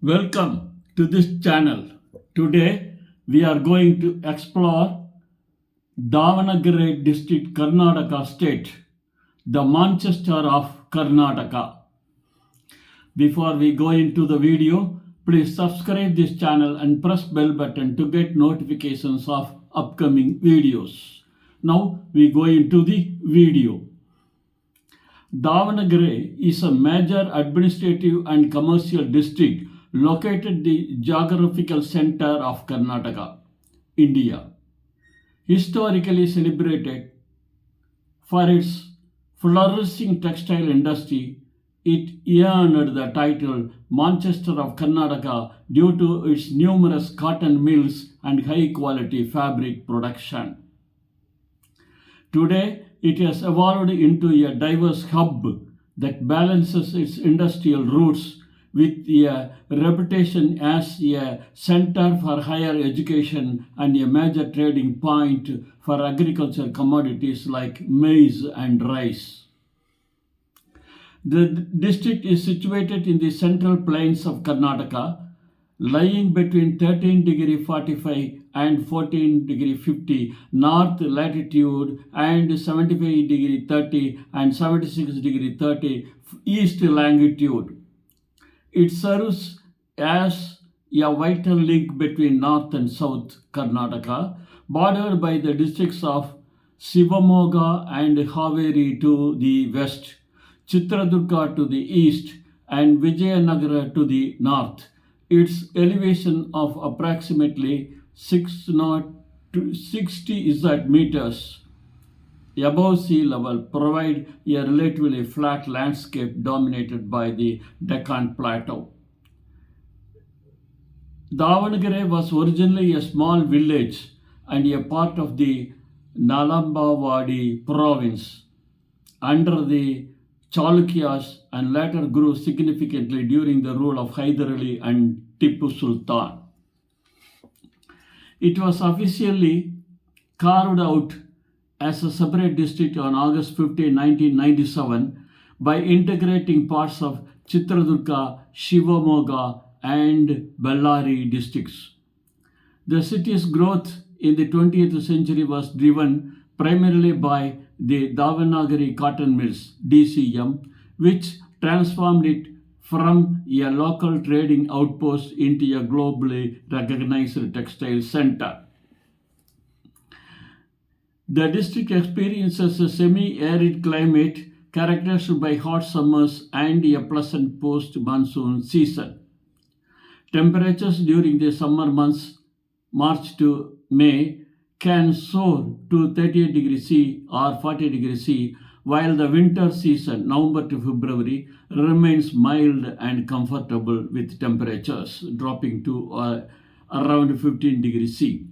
Welcome to this channel. Today we are going to explore Davanagere District, Karnataka State, the Manchester of Karnataka. Before we go into the video, please subscribe this channel and press bell button to get notifications of upcoming videos. Now we go into the video. Davanagere is a major administrative and commercial district located the geographical center of Karnataka, India. Historically celebrated for its flourishing textile industry, it earned the title Manchester of Karnataka due to its numerous cotton mills and high quality fabric production. Today, it has evolved into a diverse hub that balances its industrial roots with a reputation as a center for higher education and a major trading point for agricultural commodities like maize and rice. The district is situated in the central plains of Karnataka, lying between 13°45 and 14°50 north latitude and 75°30 and 76°30 east longitude. It serves as a vital link between North and South Karnataka, bordered by the districts of Shivamogga and Haveri to the west, Chitradurga to the east, and Vijayanagara to the north. Its elevation of approximately 60 meters above sea level provide a relatively flat landscape dominated by the Deccan Plateau. Davanagere was originally a small village and a part of the Nalambawadi province under the Chalukyas and later grew significantly during the rule of Hyder Ali and Tipu Sultan. It was officially carved out as a separate district on August 15, 1997 by integrating parts of Chitradurga, Shivamogga and Bellary districts. The city's growth in the 20th century was driven primarily by the Davanagere Cotton Mills, DCM, which transformed it from a local trading outpost into a globally recognized textile center. The district experiences a semi-arid climate characterized by hot summers and a pleasant post-monsoon season. Temperatures during the summer months, March to May, can soar to 38 degrees C or 40 degrees C, while the winter season, November to February, remains mild and comfortable with temperatures dropping to around 15 degrees C.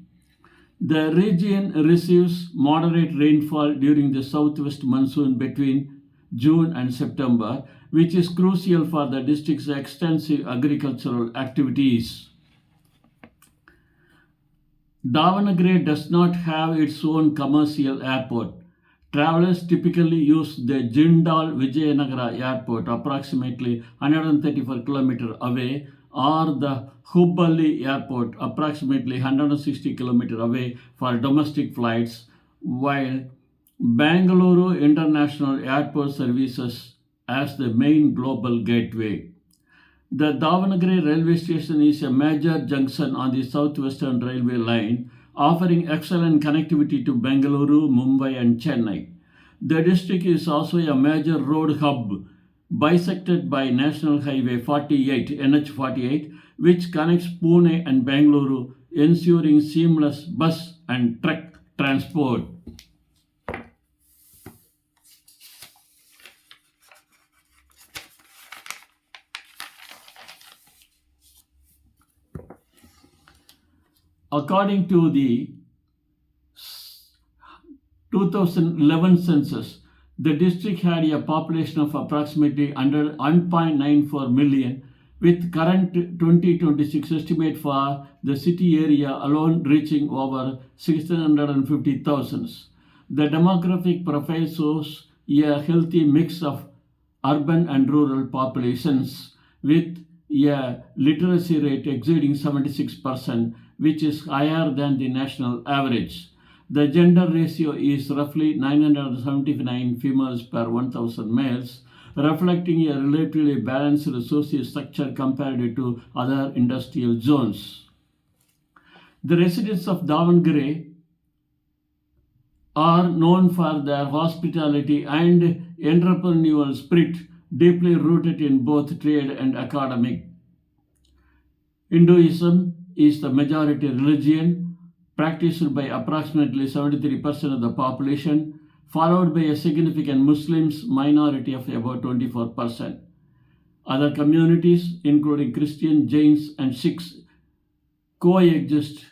The region receives moderate rainfall during the southwest monsoon between June and September, which is crucial for the district's extensive agricultural activities. Davanagere does not have its own commercial airport. Travelers typically use the Jindal Vijayanagara Airport, approximately 134 km away, or the Hubballi Airport, approximately 160 km away for domestic flights, while Bangalore International Airport services as the main global gateway. The Davanagere railway station is a major junction on the Southwestern Railway line, offering excellent connectivity to Bengaluru, Mumbai and Chennai. The district is also a major road hub, bisected by National Highway 48, NH48, which connects Pune and Bengaluru, ensuring seamless bus and truck transport. According to the 2011 census, the district had a population of approximately 1.94 million, with current 2026 estimate for the city area alone reaching over 650,000. The demographic profile shows a healthy mix of urban and rural populations, with a literacy rate exceeding 76%, which is higher than the national average. The gender ratio is roughly 979 females per 1,000 males, reflecting a relatively balanced social structure compared to other industrial zones. The residents of Davanagere are known for their hospitality and entrepreneurial spirit, deeply rooted in both trade and academic. Hinduism is the majority religion, practiced by approximately 73% of the population, followed by a significant Muslims minority of about 24%. Other communities, including Christian, Jains, and Sikhs, coexist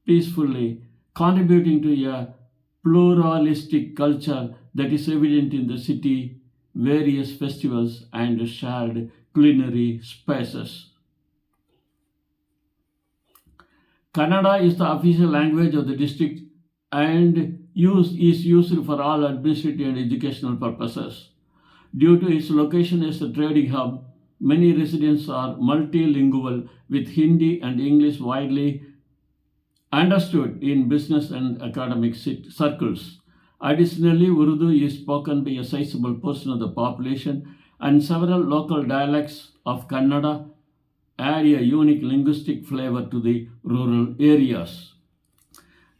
peacefully, contributing to a pluralistic culture that is evident in the city, various festivals, and shared culinary spaces. Kannada is the official language of the district and is used for all administrative and educational purposes. Due to its location as a trading hub, many residents are multilingual with Hindi and English widely understood in business and academic circles. Additionally, Urdu is spoken by a sizable portion of the population, and several local dialects of Kannada add a unique linguistic flavor to the rural areas.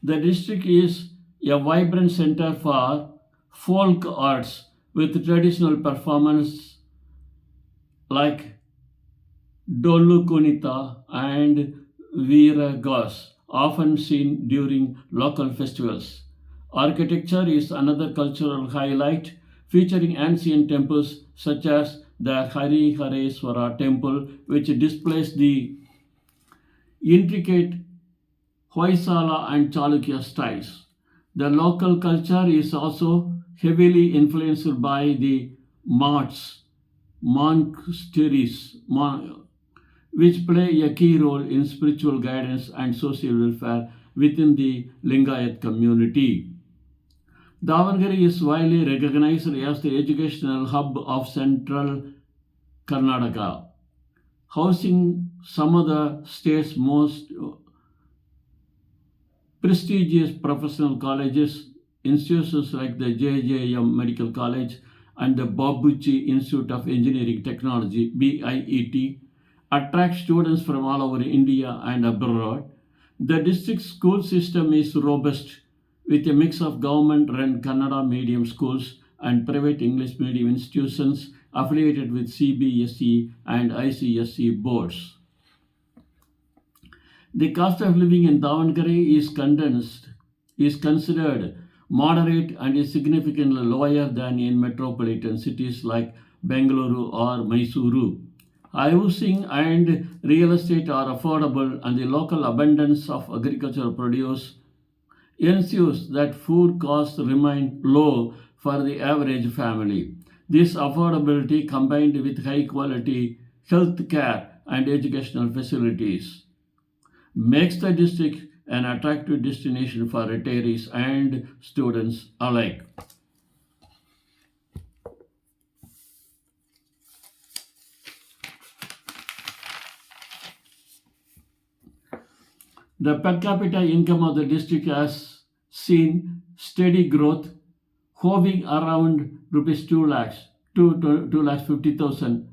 The district is a vibrant center for folk arts with traditional performance like Dollu Kunita and Veeragas, often seen during local festivals. Architecture is another cultural highlight, featuring ancient temples such as the Harihareswara temple, which displays the intricate Hoysala and Chalukya styles. The local culture is also heavily influenced by the Maths, monasteries, which play a key role in spiritual guidance and social welfare within the Lingayat community. Davanagere is widely recognized as the educational hub of central Karnataka, housing some of the state's most prestigious professional colleges. Institutions like the JJM Medical College and the Babuchi Institute of Engineering Technology (BIET) attract students from all over India and abroad. The district school system is robust with a mix of government-run Kannada medium schools and private English medium institutions affiliated with CBSE and ICSE boards. The cost of living in Davanagere is considered moderate and is significantly lower than in metropolitan cities like Bengaluru or Mysuru. Housing and real estate are affordable, and the local abundance of agricultural produce ensures that food costs remain low for the average family. This affordability, combined with high quality health care and educational facilities, makes the district an attractive destination for retirees and students alike. The per capita income of the district has seen steady growth, hovering around rupees 2 lakhs to 2 lakhs 50,000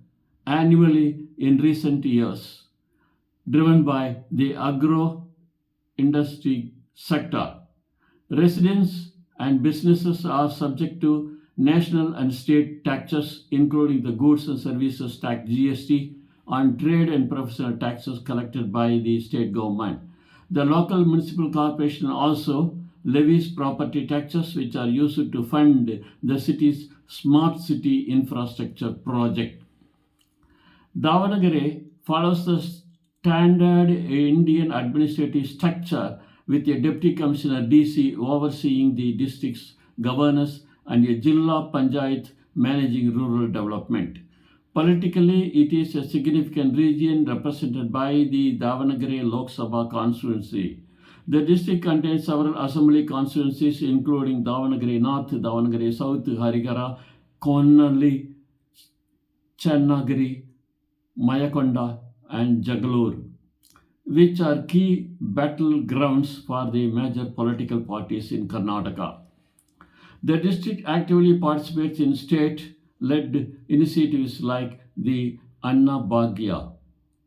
annually in recent years, driven by the agro industry sector. Residents and businesses are subject to national and state taxes, including the goods and services tax GST on trade and professional taxes collected by the state government. The local municipal corporation also levies property taxes, which are used to fund the city's smart city infrastructure project. Davanagere follows the standard Indian administrative structure with a deputy commissioner DC overseeing the district's governance and a Jilla Panchayat managing rural development. Politically, it is a significant region represented by the Davanagere Lok Sabha constituency. The district contains several assembly constituencies including Davanagere North, Davanagere South, Harihara, Konnali, Channagiri, Mayakonda, and Jagalur, which are key battlegrounds for the major political parties in Karnataka. The district actively participates in state led initiatives like the Anna Bhagya,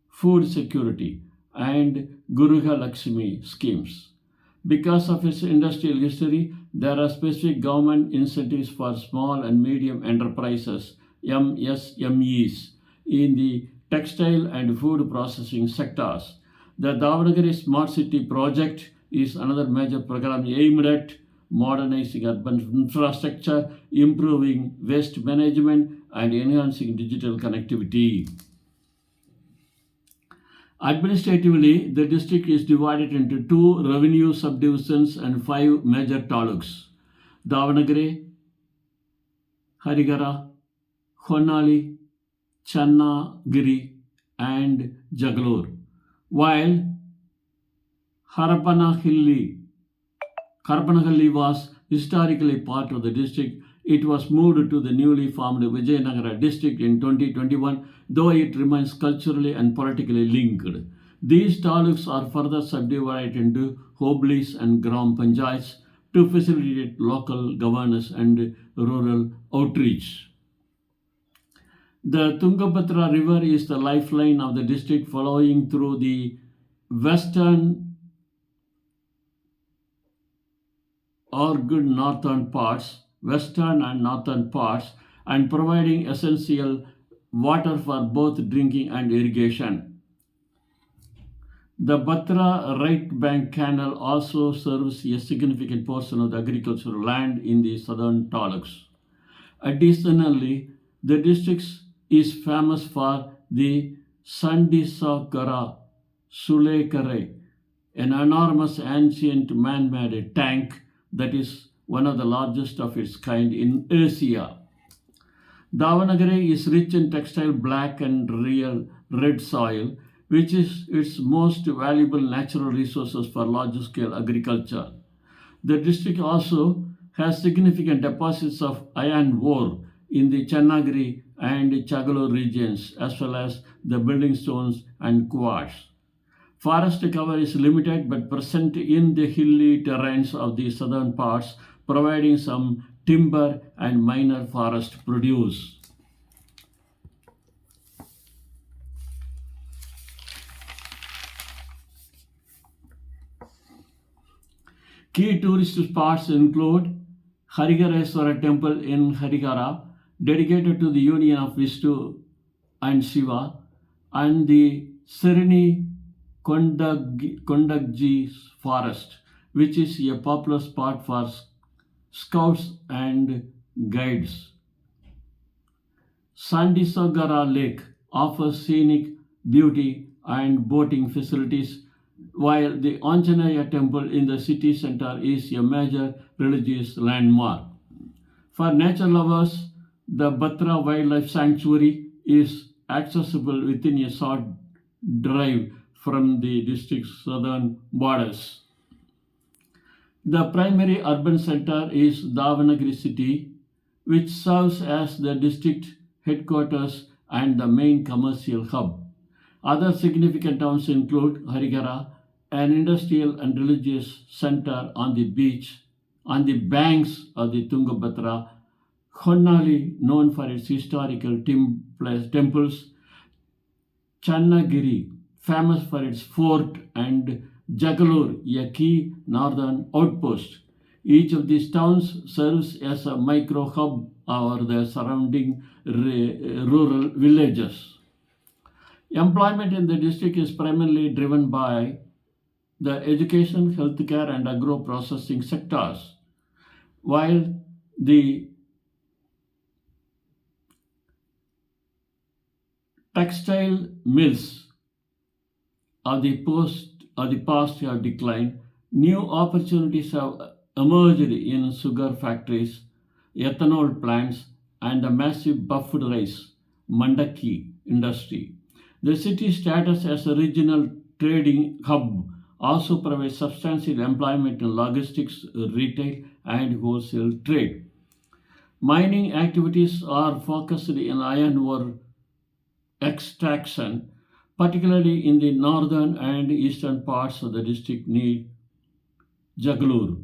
food security, and Guruha Lakshmi schemes. Because of its industrial history, there are specific government incentives for small and medium enterprises (MSMEs) in the textile and food processing sectors. The Davanagere Smart City project is another major program aimed at modernizing urban infrastructure, improving waste management, and enhancing digital connectivity. Administratively, the district is divided into two revenue subdivisions and five major taluks: Davanagere, Harihara, Honnali, Channagiri, and Jagalur. While Harapanahilli Karpanahalli was historically part of the district. It was moved to the newly formed Vijayanagara district in 2021, though it remains culturally and politically linked. These taluks are further subdivided into hoblis and gram panchayats to facilitate local governance and rural outreach. The Tungabhadra River is the lifeline of the district, flowing through the western or good western and northern parts, and providing essential water for both drinking and irrigation. The Batra right bank canal also serves a significant portion of the agricultural land in the southern taluks. Additionally, the district is famous for the Sandisagara Sulekare, an enormous ancient man-made tank that is one of the largest of its kind in Asia. Davanagere is rich in textile black and real red soil, which is its most valuable natural resources for large-scale agriculture. The district also has significant deposits of iron ore in the Channagiri and Chagalur regions, as well as the building stones and quartz. Forest cover is limited but present in the hilly terrains of the southern parts, providing some timber and minor forest produce. Key tourist spots include Harihareswara Temple in Harihara, dedicated to the union of Vishnu and Shiva, and the Serini Kondagji Forest, which is a popular spot for scouts and guides. Sandisagara Lake offers scenic beauty and boating facilities, while the Anjaneya temple in the city center is a major religious landmark. For nature lovers, the Batra Wildlife Sanctuary is accessible within a short drive from the district's southern borders. The primary urban center is Davanagere city, which serves as the district headquarters and the main commercial hub. Other significant towns include Harihara, an industrial and religious center on the banks of the Tungabhadra; Honnali, known for its historical temples; Channagiri, famous for its fort; and Jagalur, a key northern outpost. Each of these towns serves as a micro hub or the surrounding rural villages. Employment in the district is primarily driven by the education, healthcare, and agro processing sectors, while the textile mills of the past have declined. New opportunities have emerged in sugar factories, ethanol plants, and the massive puffed rice mandaki industry. The city's status as a regional trading hub also provides substantial employment in logistics, retail, and wholesale trade. Mining activities are focused in iron ore extraction, particularly in the northern and eastern parts of the district near Jagalur.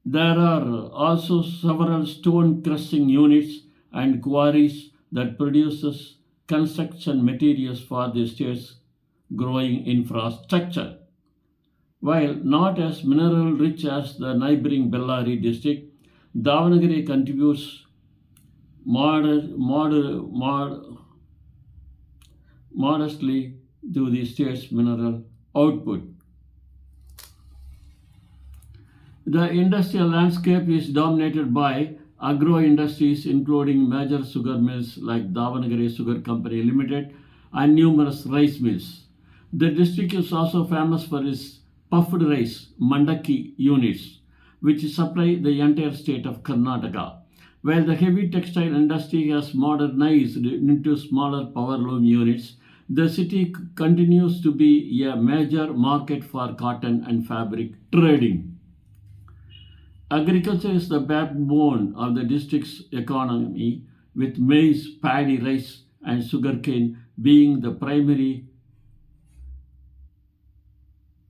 There are also several stone crushing units and quarries that produces construction materials for the state's growing infrastructure. While not as mineral rich as the neighboring Bellary district, Davanagere contributes mod- mod- mod- modestly to the state's mineral output. The industrial landscape is dominated by agro industries, including major sugar mills like Davanagere Sugar Company Limited and numerous rice mills. The district is also famous for its puffed rice mandaki units, which supply the entire state of Karnataka. While the heavy textile industry has modernized into smaller power loom units, the city continues to be a major market for cotton and fabric trading. Agriculture is the backbone of the district's economy, with maize, paddy, rice, and sugarcane being the primary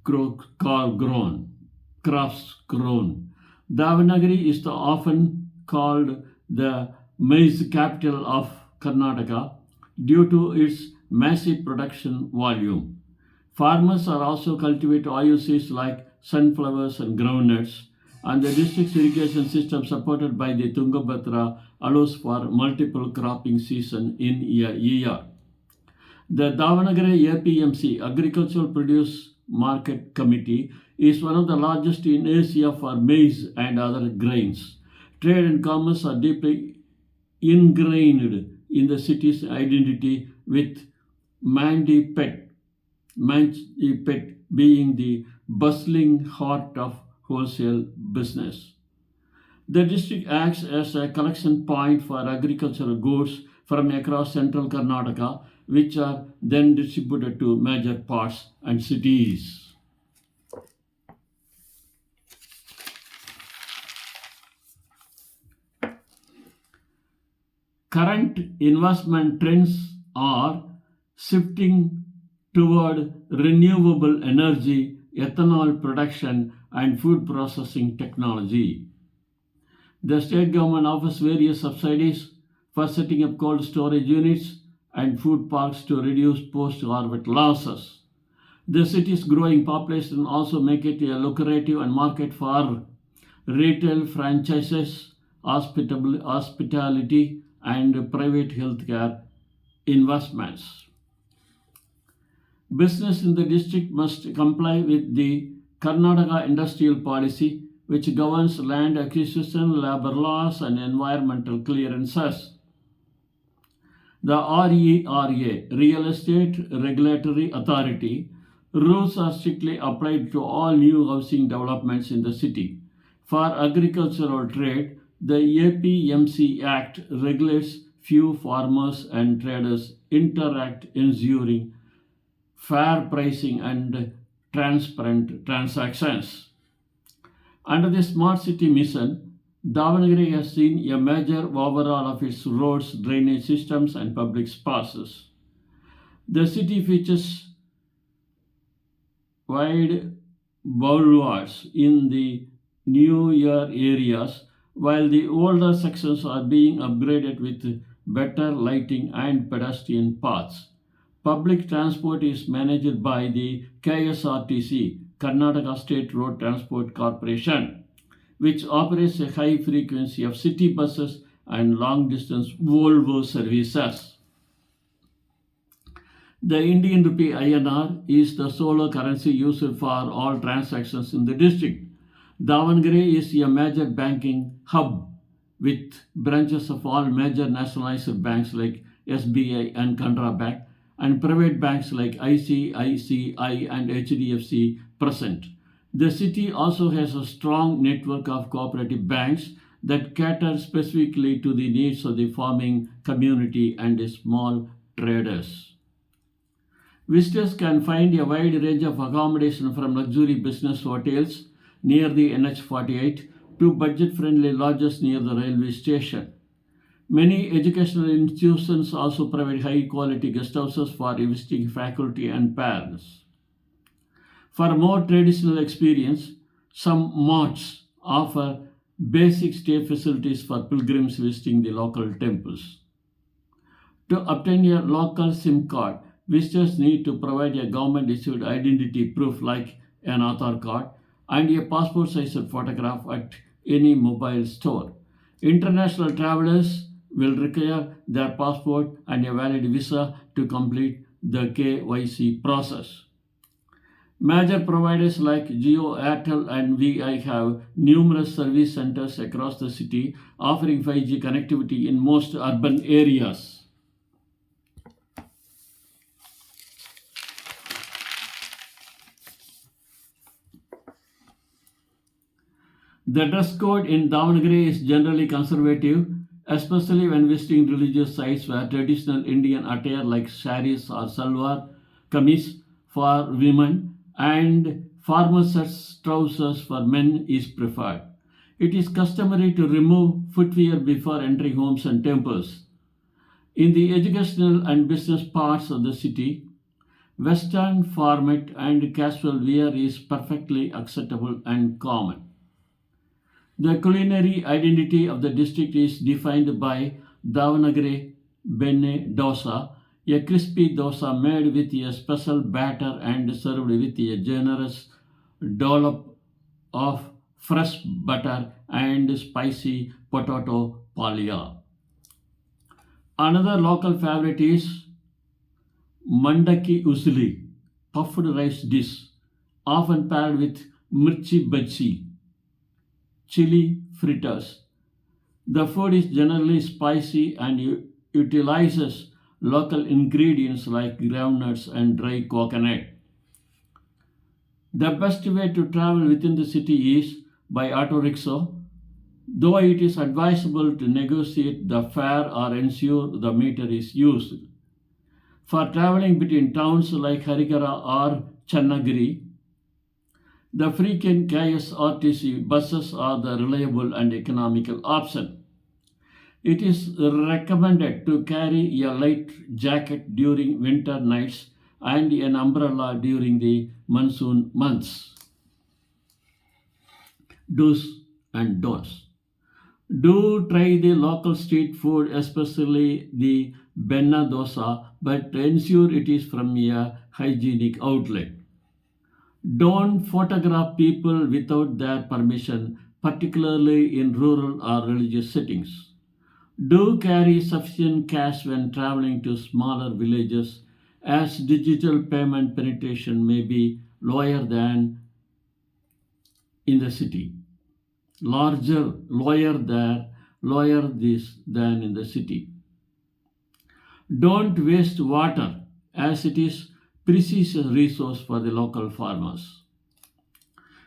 crops grown. Davanagere is often called the maize capital of Karnataka due to its massive production volume. Farmers are also cultivate oilseeds like sunflowers and groundnuts, and the district's irrigation system, supported by the Tungabhadra, allows for multiple cropping seasons in a year. The Davanagere APMC, Agricultural Produce Market Committee, is one of the largest in Asia for maize and other grains. Trade and commerce are deeply ingrained in the city's identity, with Mandipet being the bustling heart of wholesale business. The district acts as a collection point for agricultural goods from across central Karnataka, which are then distributed to major parts and cities. Current investment trends are shifting toward renewable energy, ethanol production, and food processing technology. The state government offers various subsidies for setting up cold storage units and food parks to reduce post-harvest losses. The city's growing population also make it a lucrative and market for retail franchises, hospitality, and private healthcare investments. Business in the district must comply with the Karnataka Industrial Policy, which governs land acquisition, labor laws, and environmental clearances. The RERA, Real Estate Regulatory Authority, rules are strictly applied to all new housing developments in the city. For agricultural trade, the APMC Act regulates few farmers and traders interact, ensuring fair pricing and transparent transactions. Under the Smart City mission, Davanagere has seen a major overhaul of its roads, drainage systems, and public spaces. The city features wide boulevards in the newer areas, while the older sections are being upgraded with better lighting and pedestrian paths. Public transport is managed by the KSRTC, Karnataka State Road Transport Corporation, which operates a high frequency of city buses and long distance Volvo services. The Indian rupee INR is the sole currency used for all transactions in the district. Davanagere is a major banking hub with branches of all major nationalized banks like SBI and Canara Bank, and private banks like ICICI and HDFC present. The city also has a strong network of cooperative banks that cater specifically to the needs of the farming community and the small traders. Visitors can find a wide range of accommodation from luxury business hotels near the NH48 to budget friendly lodges near the railway station. Many educational institutions also provide high quality guest houses for visiting faculty and parents. For more traditional experience, some mosques offer basic stay facilities for pilgrims visiting the local temples. To obtain a local SIM card, visitors need to provide a government issued identity proof like an Aadhaar card and a passport sized photograph at any mobile store. International travelers will require their passport and a valid visa to complete the KYC process. Major providers like Jio, Airtel, and VI have numerous service centers across the city offering 5G connectivity in most urban areas. The dress code in Davanagere is generally conservative, especially when visiting religious sites where traditional Indian attire like saris or salwar kameez for women and formal sets trousers for men is preferred. It is customary to remove footwear before entering homes and temples. In the educational and business parts of the city, Western format and casual wear is perfectly acceptable and common. The culinary identity of the district is defined by Davanagere Benne dosa, a crispy dosa made with a special batter and served with a generous dollop of fresh butter and spicy potato palya. Another local favorite is mandaki usli, puffed rice dish, often paired with mirchi bhaji, chili fritters. The food is generally spicy and utilizes local ingredients like groundnuts and dry coconut. The best way to travel within the city is by auto rickshaw, though it is advisable to negotiate the fare or ensure the meter is used. For traveling between towns like Harihara or Channagiri, the frequent KSRTC buses are the reliable and economical option. It is recommended to carry a light jacket during winter nights and an umbrella during the monsoon months. Do's and don'ts. Do try the local street food, especially the benna dosa, but ensure it is from a hygienic outlet. Don't photograph people without their permission, particularly in rural or religious settings. Do carry sufficient cash when traveling to smaller villages, as digital payment penetration may be lower than in the city. Lower this than in the city. Don't waste water, as it is precious resource for the local farmers.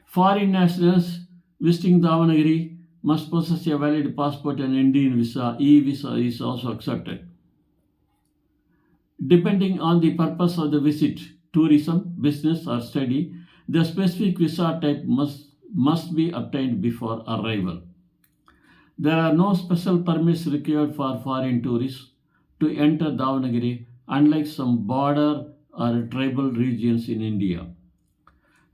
Foreign nationals visiting Davanagere must possess a valid passport and Indian visa. E-visa is also accepted. Depending on the purpose of the visit, tourism, business, or study, the specific visa type must be obtained before arrival. There are no special permits required for foreign tourists to enter Davanagere, unlike some border or tribal regions in India.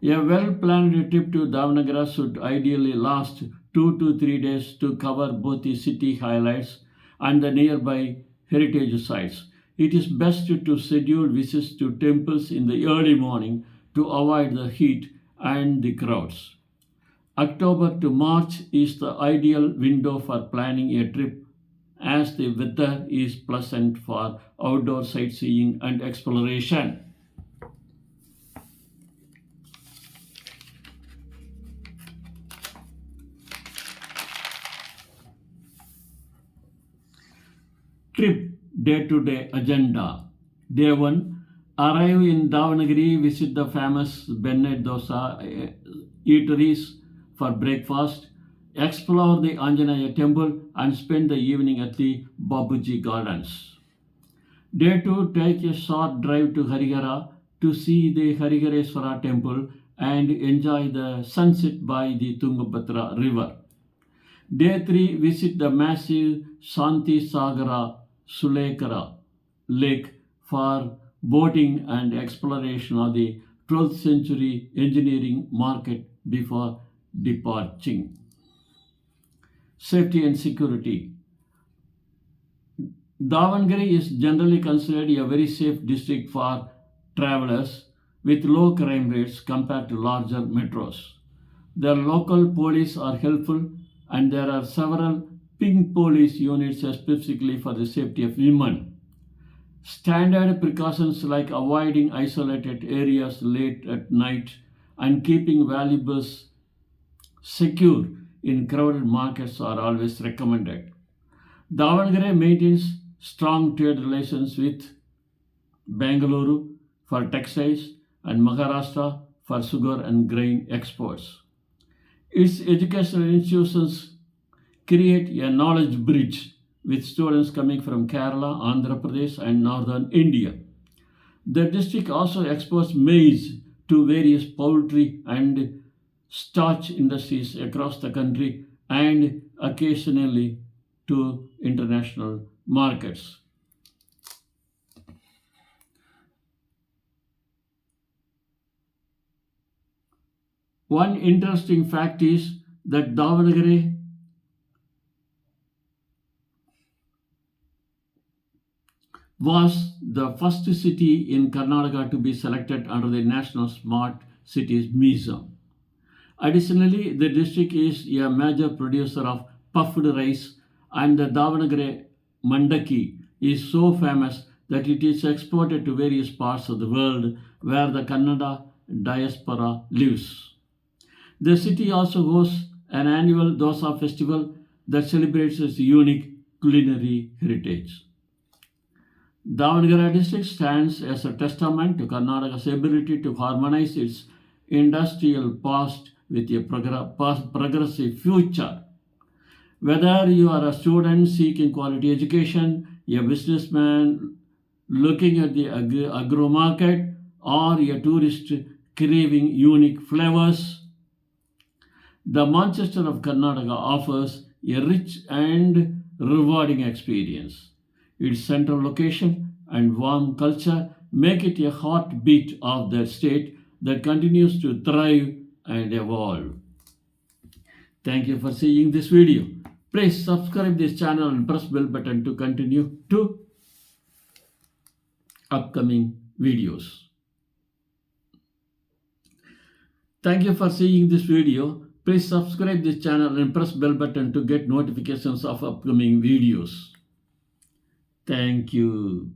A well planned trip to Davanagere should ideally last 2 to 3 days to cover both the city highlights and the nearby heritage sites. It is best to schedule visits to temples in the early morning to avoid the heat and the crowds. October to March is the ideal window for planning a trip as the weather is pleasant for outdoor sightseeing and exploration. Trip day to day agenda. Day 1, arrive in Davanagere, visit the famous Bennett Dosa eateries for breakfast, explore the Anjanaya temple, and spend the evening at the Babuji Gardens. Day 2, take a short drive to Harihara to see the Harihareswara temple and enjoy the sunset by the Tungabhadra river. Day 3, visit the massive Shanti Sagara Sulekara Lake for boating and exploration of the 12th century engineering market before departing. Safety and security. Davanagere is generally considered a very safe district for travelers with low crime rates compared to larger metros. The local police are helpful and there are several pink police units specifically for the safety of women. Standard precautions like avoiding isolated areas late at night and keeping valuables secure in crowded markets are always recommended. Davanagere maintains strong trade relations with Bengaluru for textiles and Maharashtra for sugar and grain exports. Its educational institutions create a knowledge bridge with students coming from Kerala, Andhra Pradesh, and northern India. The district also exports maize to various poultry and starch industries across the country and occasionally to international markets. One interesting fact is that Davanagere was the first city in Karnataka to be selected under the National Smart Cities Mission. Additionally, the district is a major producer of puffed rice, and the Davanagere Mandaki is so famous that it is exported to various parts of the world where the Kannada diaspora lives. The city also hosts an annual dosa festival that celebrates its unique culinary heritage. Davanagere district stands as a testament to Karnataka's ability to harmonize its industrial past with a progressive future. Whether you are a student seeking quality education, a businessman looking at the agro market, or a tourist craving unique flavors, the Manchester of Karnataka offers a rich and rewarding experience. Its central location and warm culture make it a heartbeat of the state that continues to thrive and evolve. Thank you for seeing this video. Please subscribe this channel and press bell button to continue to upcoming videos. Thank you for seeing this video. Please subscribe this channel and press bell button to get notifications of upcoming videos. Thank you.